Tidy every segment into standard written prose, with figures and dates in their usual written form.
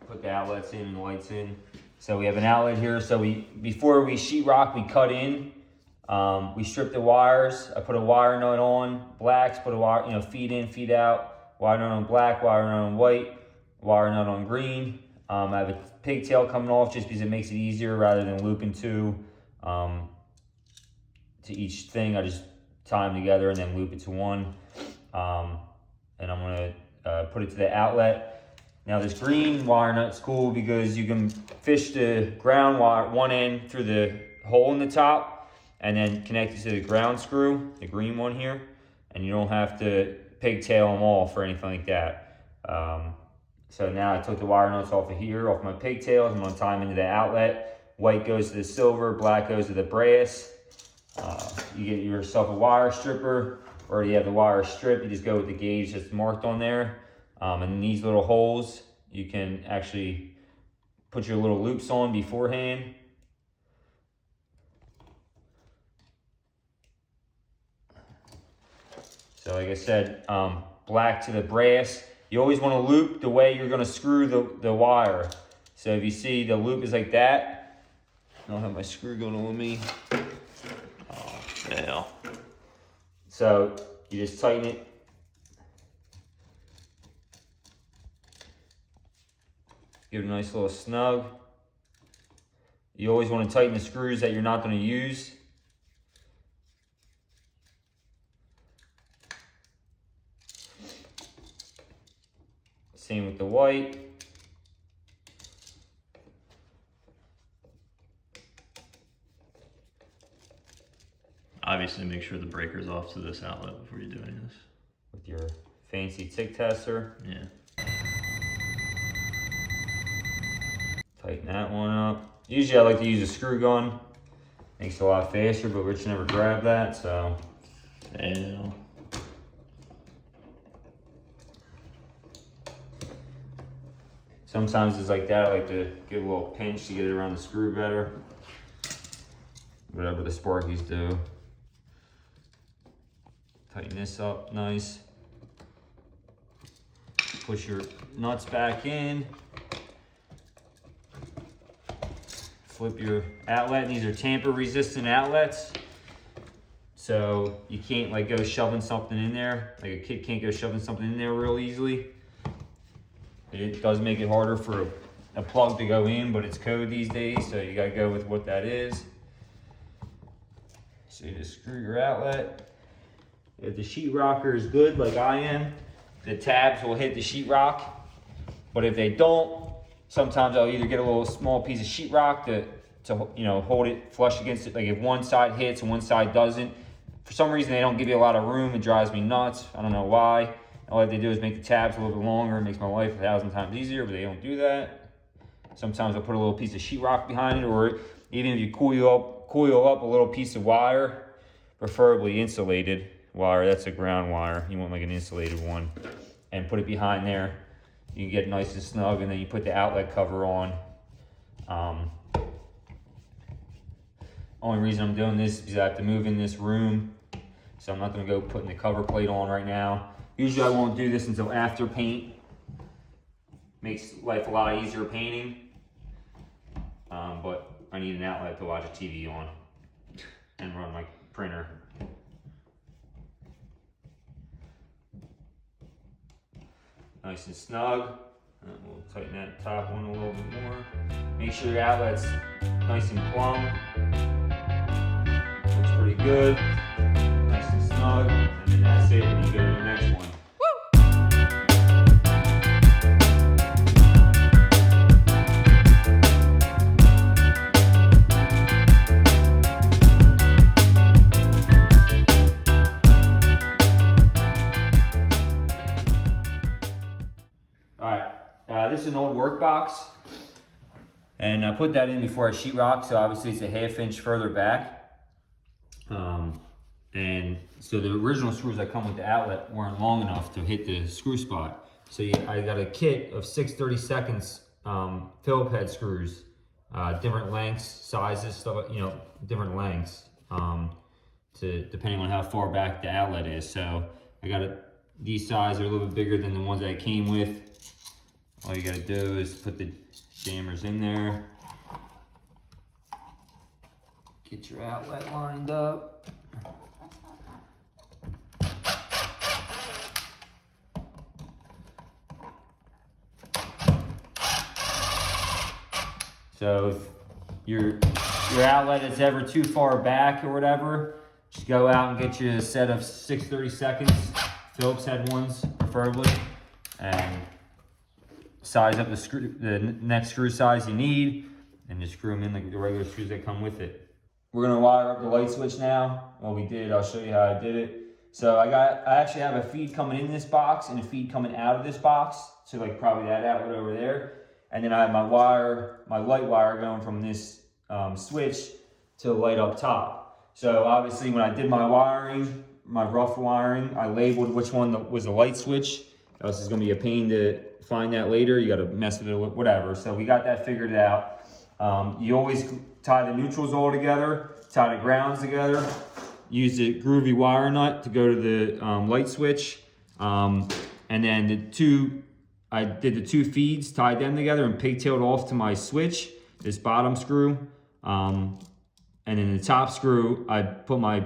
put the outlets in and the lights in. So we have an outlet here. So before we sheetrock, we cut in. We strip the wires. I put a wire nut on. Blacks, put a wire, feed in, feed out. Wire nut on black, wire nut on white, wire nut on green. I have a pigtail coming off just because it makes it easier rather than looping two to each thing. I just tie them together and then loop it to one. And I'm gonna put it to the outlet. Now this green wire nut's cool because you can fish the ground wire one end through the hole in the top and then connect it to the ground screw, the green one here, and you don't have to pigtail them off or anything like that. So now I took the wire nuts off of here, off my pigtails. I'm gonna tie them into the outlet. White goes to the silver, black goes to the brass. You get yourself a wire stripper, or you have the wire stripped, you just go with the gauge that's marked on there. And in these little holes, you can actually put your little loops on beforehand. So like I said, black to the brass. You always want to loop the way you're going to screw the wire. So if you see the loop is like that, I don't have my screw going on with me. Oh, yeah. So you just tighten it. Give it a nice little snug. You always want to tighten the screws that you're not going to use. Same with the white. Obviously, make sure the breaker's off to this outlet before you do any of this. With your fancy tick tester. Yeah. Tighten that one up. Usually I like to use a screw gun. Makes it a lot faster, but Rich never grabbed that, so. Yeah. Sometimes it's like that. I like to give a little pinch to get it around the screw better. Whatever the Sparkies do. Tighten this up nice. Push your nuts back in. Flip your outlet. These are tamper resistant outlets. So you can't like go shoving something in there. Like a kid can't go shoving something in there real easily. It does make it harder for a plug to go in, but it's code these days, so you gotta go with what that is. So you just screw your outlet. If the sheetrocker is good, like I am, the tabs will hit the sheetrock. But if they don't, sometimes I'll either get a little small piece of sheetrock to hold it flush against it. Like if one side hits and one side doesn't, for some reason they don't give you a lot of room. It drives me nuts. I don't know why. All they do is make the tabs a little bit longer. It makes my life 1,000 times easier, but they don't do that. Sometimes I'll put a little piece of sheetrock behind it, or even if you coil up a little piece of wire, preferably insulated wire. That's a ground wire. You want like an insulated one, and put it behind there. You can get it nice and snug, and then you put the outlet cover on. Only reason I'm doing this is because I have to move in this room, so I'm not going to go putting the cover plate on right now. Usually I won't do this until after paint. Makes life a lot easier painting. But I need an outlet to watch a TV on and run my printer. Nice and snug. And we'll tighten that top one a little bit more. Make sure your outlet's nice and plumb. Looks pretty good. Nice and snug. And then that's it, and you go to the next one. This is an old work box, and I put that in before I sheetrock, so obviously it's a 1/2 inch further back. And so the original screws that come with the outlet weren't long enough to hit the screw spot. So I got a kit of 6/32 Phillip head screws, different lengths, sizes, stuff, different lengths, depending on how far back the outlet is. So I got these size are a little bit bigger than the ones that I came with. All you gotta do is put the jammers in there. Get your outlet lined up. So if your outlet is ever too far back or whatever, just go out and get you a set of 6/32, Phillips head ones preferably, and size up the next screw size you need, and just screw them in like the regular screws that come with it. We're gonna wire up the light switch now. Well, we did. I'll show you how I did it. So I actually have a feed coming in this box and a feed coming out of this box. So like probably that outlet over there. And then I have my light wire going from this switch to the light up top. So obviously when I did my wiring, my rough wiring, I labeled which one was the light switch. Else it's gonna be a pain to find that later. You gotta mess with it, whatever. So we got that figured out. You always tie the neutrals all together, tie the grounds together, use the groovy wire nut to go to the light switch. And then I did the two feeds, tied them together and pigtailed off to my switch, this bottom screw. And then the top screw, I put my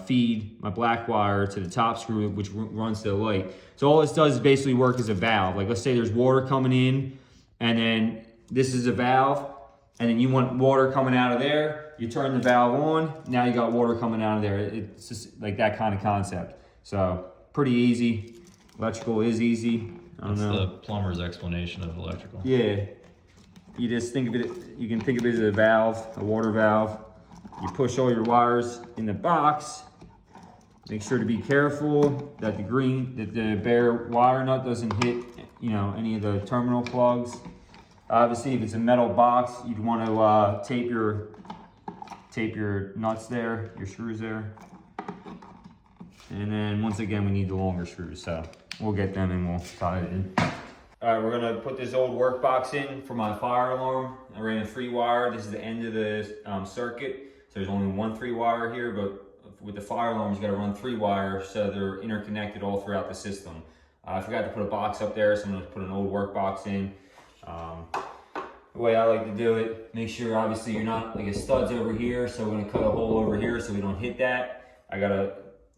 feed, my black wire to the top screw, which runs to the light. So all this does is basically work as a valve. Like let's say there's water coming in, and then this is a valve, and then you want water coming out of there, you turn the valve on, now you got water coming out of there. It's just like that kind of concept. So pretty easy. Electrical is easy. That's the plumber's explanation of electrical. Yeah. You just think of it, you can think of it as a valve, a water valve. You push all your wires in the box. Make sure to be careful that the bare wire nut doesn't hit, any of the terminal plugs. Obviously, if it's a metal box, you'd want to tape your nuts there, your screws there. And then once again, we need the longer screws, so we'll get them and we'll tie it in. All right, we're gonna put this old work box in for my fire alarm. I ran a 3-wire. This is the end of the circuit. So there's only one 3-wire here, but with the fire alarms, you gotta run 3-wire so they're interconnected all throughout the system. I forgot to put a box up there, so I'm gonna put an old work box in. The way I like to do it, make sure obviously you're not, like a stud's over here, so we're gonna cut a hole over here so we don't hit that. I got a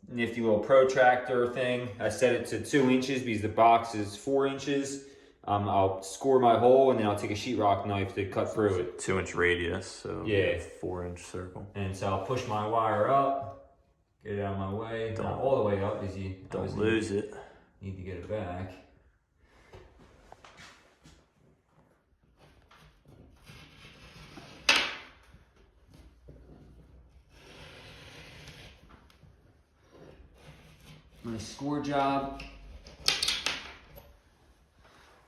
nifty little protractor thing. I set it to 2 inches because the box is 4 inches. I'll score my hole and then I'll take a sheetrock knife to cut through it. 2-inch radius, so yeah, 4-inch circle. And so I'll push my wire up, get it out of my way, not all the way up because you don't lose it. Need to get it back. My score job.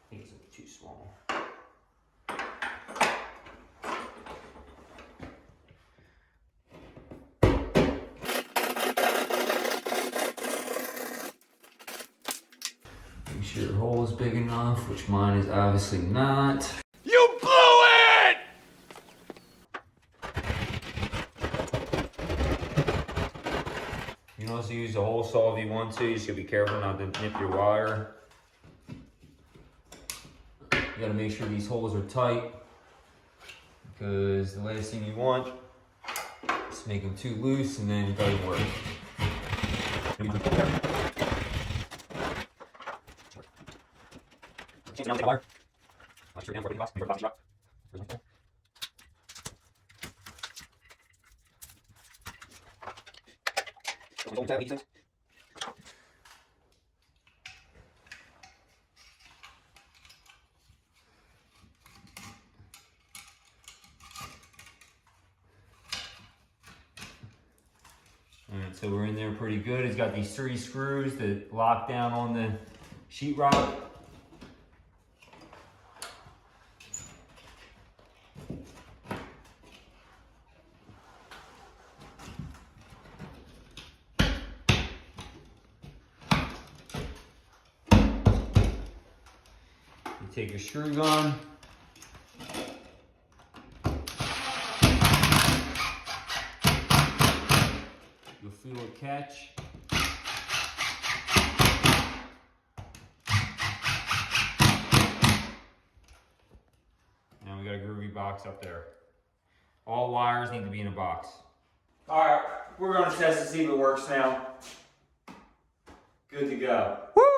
I think it's a little too small. Make sure your hole is big enough, which mine is obviously not. You blew it! You can also use a hole saw if you want to. You just gotta be careful not to nip your wire. You gotta make sure these holes are tight because the last thing you want is to make them too loose and then it doesn't work. Alright, so we're in there pretty good. It's got these 3 screws that lock down on the sheetrock. You take your screw gun. You'll feel it catch. box up there. All wires need to be in a box. All right, we're gonna test to see if it works now. Good to go. Woo!